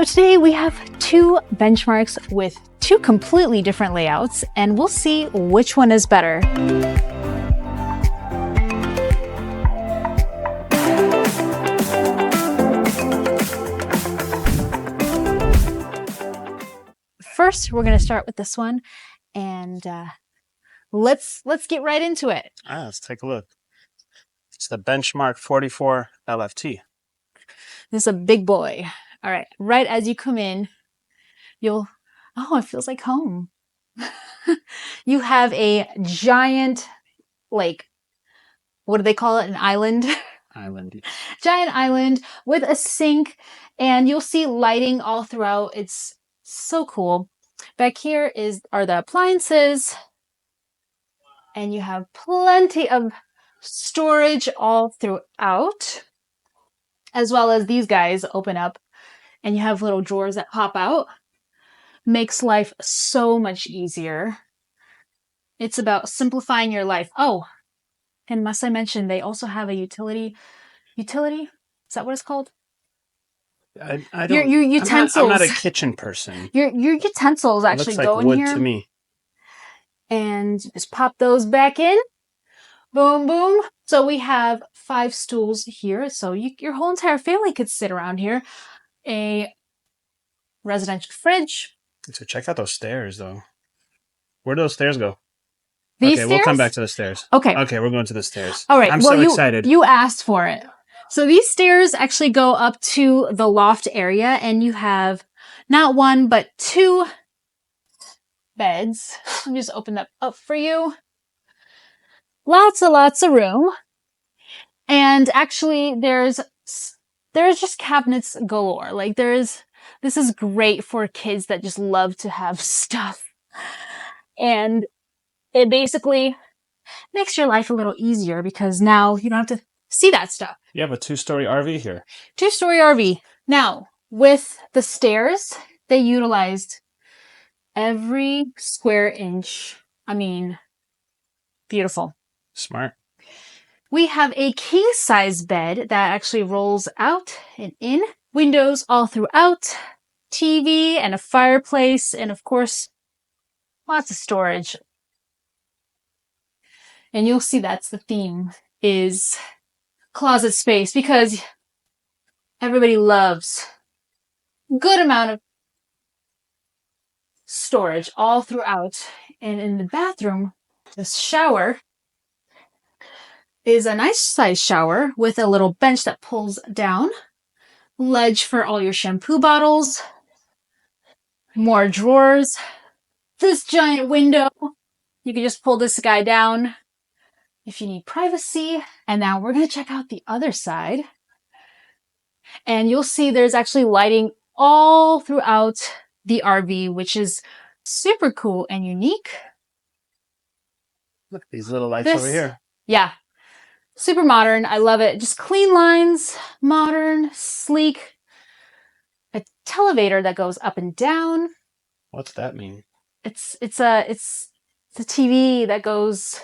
today we have two benchmarks with two completely different layouts, and we'll see which one is better. First, we're going to start with this one, and let's get right into it. Let's take a look. It's the Benchmark 44 LFT. This is a big boy. All right, right as you come in, oh, it feels like home. You have a giant, like, what do they call it? An island? Island. Giant island with a sink, and you'll see lighting all throughout. It's so cool. Back here are the appliances, and you have plenty of storage all throughout, as well as these guys open up, and you have little drawers that pop out. Makes life so much easier. It's about simplifying your life. Oh, and must I mention, they also have a utility? Is that what it's called? I don't. Your utensils. I'm not a kitchen person. Your utensils actually go in here. Looks like wood to me. And just pop those back in. Boom, boom. So we have 5 stools here. So your whole entire family could sit around here. A residential fridge. So check out those stairs, though. Where do those stairs go? These stairs? We'll come back to the stairs. Okay. Okay, we're going to the stairs. All right. I'm so excited. You asked for it. So these stairs actually go up to the loft area, and you have not 1, but 2 beds. Let me just open that up for you. Lots of room. And actually there's just cabinets galore. Like this is great for kids that just love to have stuff. And it basically makes your life a little easier because now you don't have to see that stuff. You have a 2-story RV here. 2-story RV. Now, with the stairs, they utilized every square inch. I mean, beautiful. Smart. We have a king-size bed that actually rolls out and in. Windows all throughout. TV and a fireplace, and of course, lots of storage. And you'll see that's the theme, is closet space, because everybody loves a good amount of storage all throughout. And in the bathroom, this shower is a nice size shower with a little bench that pulls down, ledge for all your shampoo bottles, more drawers, this giant window. You can just pull this guy down if you need privacy. And now we're going to check out the other side. And you'll see there's actually lighting all throughout the RV, which is super cool and unique. Look at these little lights over here. Yeah. Super modern. I love it. Just clean lines, modern, sleek. A televator that goes up and down. What's that mean? It's a TV that goes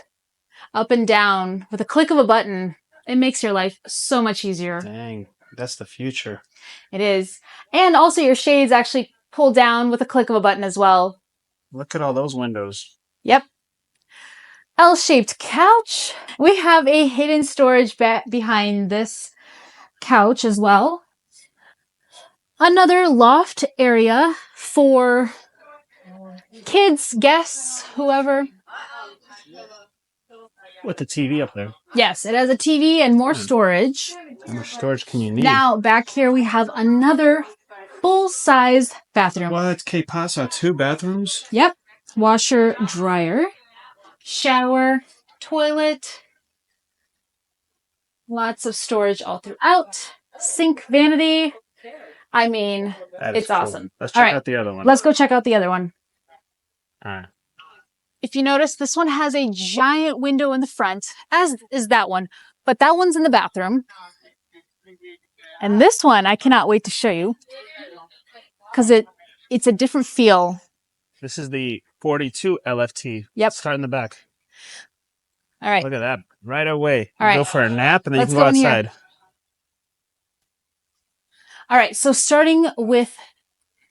up and down with a click of a button. It makes your life so much easier. Dang, that's the future. It is. And also your shades actually pull down with a click of a button as well. Look at all those windows. Yep. L-shaped couch. We have a hidden storage behind this couch as well. Another loft area for kids, guests, whoever. With the TV up there. Yes, it has a TV and more storage. How much storage can you need? Now, back here we have another full-size bathroom. What? Que pasa? 2 bathrooms? Yep. Washer, dryer, shower, toilet. Lots of storage all throughout. Sink, vanity. I mean, it's cool. Awesome. Let's check out the other one. Let's go check out the other one. All right. If you notice, this one has a giant window in the front, as is that one, but that one's in the bathroom. And this one, I cannot wait to show you, because it's a different feel. This is the 42 LFT. Yep. Start in the back. All right. Look at that. Right away. All right. Go for a nap, and then Let's you can go outside. All right, so starting with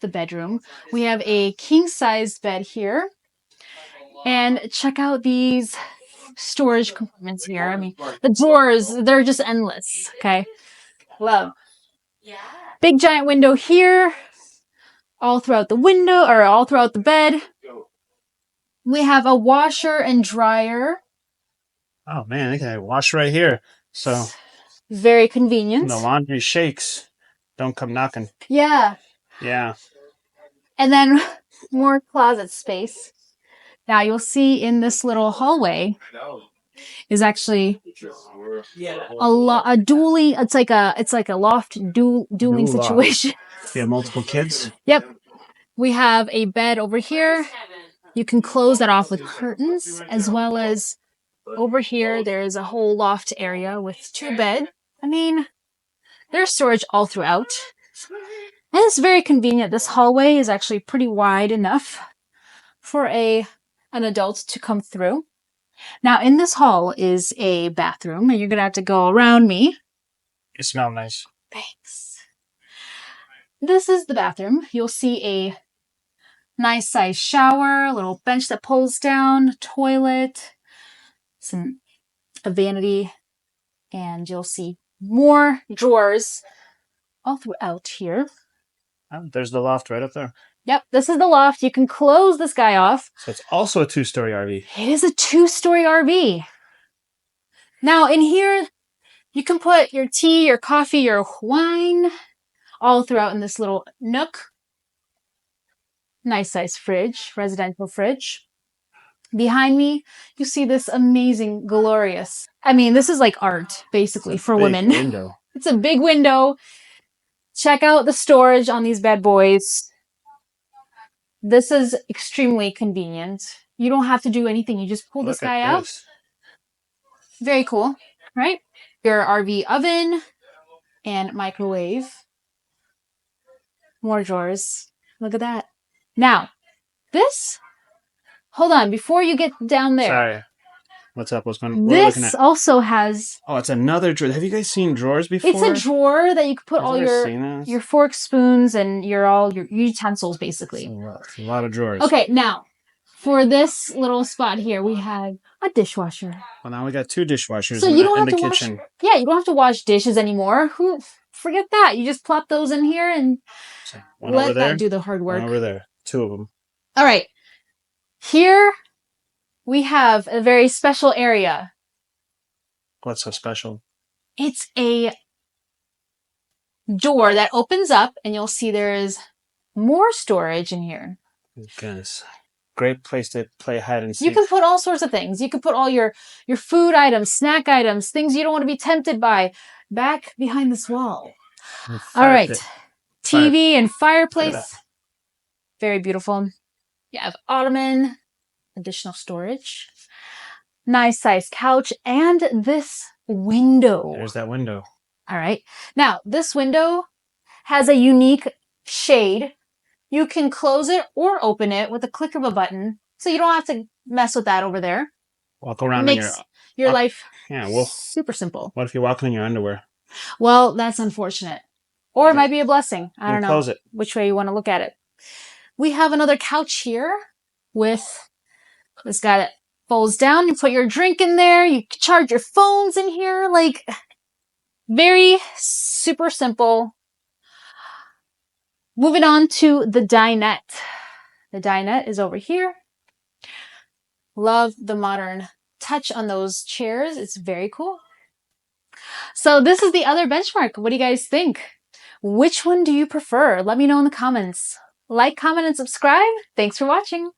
the bedroom. We have a king-sized bed here. And check out these storage compartments here. I mean, the drawers, they're just endless. Okay. Love. Big giant window here. All throughout the window, or all throughout the bed. We have a washer and dryer. Oh man, they can wash right here. So very convenient. when the laundry shakes, don't come knocking. Yeah. Yeah. And then more closet space. Now you'll see in this little hallway is actually a dually. It's like a loft dueling situation. You have multiple kids? Yep. We have a bed over here. You can close that off with curtains, as well as over here there's a whole loft area with 2 beds. I mean, there's storage all throughout. And it's very convenient. This hallway is actually pretty wide enough for an adult to come through. Now, in this hall is a bathroom, and you're going to have to go around me. You smell nice. Thanks. This is the bathroom. You'll see a nice size shower, a little bench that pulls down, toilet, a vanity, and you'll see more drawers all throughout here. Oh, there's the loft right up there. Yep, this is the loft. You can close this guy off. So it's also a 2-story RV. It is a 2-story RV. Now, in here, you can put your tea, your coffee, your wine all throughout in this little nook. Nice size fridge, residential fridge. Behind me, you see this amazing, glorious. I mean, this is like art, basically, for women. Window. It's a big window. Check out the storage on these bad boys. This is extremely convenient. You don't have to do anything. You just pull this guy out. Very cool, right? Your RV oven and microwave. More drawers. Look at that. Now, hold on, before you get down there. Sorry. What's up? What's going on? This also has... Oh, it's another drawer. Have you guys seen drawers before? It's a drawer that you can put all your forks, spoons, and all your utensils, basically. It's a lot of drawers. Okay, now, for this little spot here, we have a dishwasher. Well, now we got 2 dishwashers so you don't in have the to kitchen. Yeah, you don't have to wash dishes anymore. Forget that. You just plop those in here and let that do the hard work. One over there. 2 of them. All right. Here we have a very special area. What's so special? It's a door that opens up, and you'll see there is more storage in here. Goodness. Great place to play hide and seek. You can put all sorts of things. You can put all your food items, snack items, things you don't want to be tempted by, back behind this wall. All right. TV and fireplace. Very beautiful. You have ottoman, additional storage, nice size couch, and this window. There's that window. All right. Now, this window has a unique shade. You can close it or open it with a click of a button, so you don't have to mess with that over there. Walk around in your life super simple. What if you're walking in your underwear? Well, that's unfortunate. Or it might be a blessing. I don't know close it. Which way you want to look at it. We have another couch here with this guy that folds down. You put your drink in there. You charge your phones in here. Like, very super simple. Moving on to the dinette. The dinette is over here. Love the modern touch on those chairs. It's very cool. So this is the other Benchmark. What do you guys think? Which one do you prefer? Let me know in the comments. Like, comment, and subscribe. Thanks for watching.